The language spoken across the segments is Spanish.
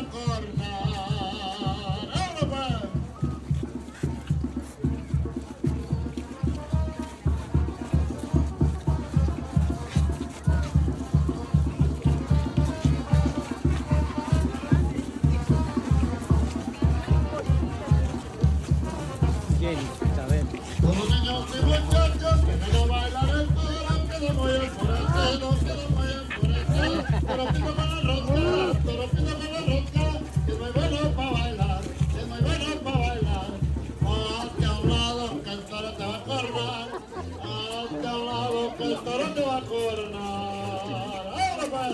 a cornar. ¡Vámonos, pues! Jenny, a ver. Todos niños y muchachos que quiero bailar el toro, que no voy a enfurecer, que no voy a enfurecer. Toro pido con la rosca, toro pido con la rosca, que es muy bueno para bailar, que es muy bueno para bailar. Hazte a un lado que el toro te va a cornar, hazte a un lado que el toro te va a cornar. ¡Vámonos, pues!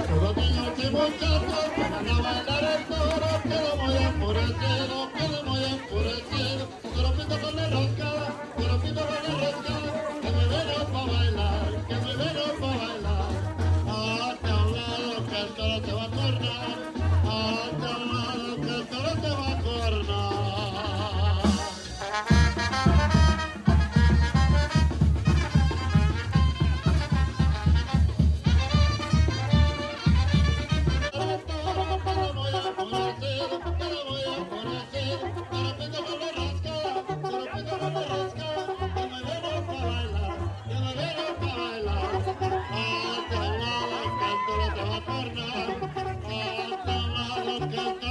Todos niños y muchachos que van a bailar el toro, que lo voy a enfurecido, que lo voy a enfurecido. Toro pito con la rosca, toro pito con la rosca, que me venga pa' bailar, que me venga pa' bailar. Hazte a un lado que el toro te va a cornar, hazte a un lado que el toro te va a cornar. Hasta un lado que el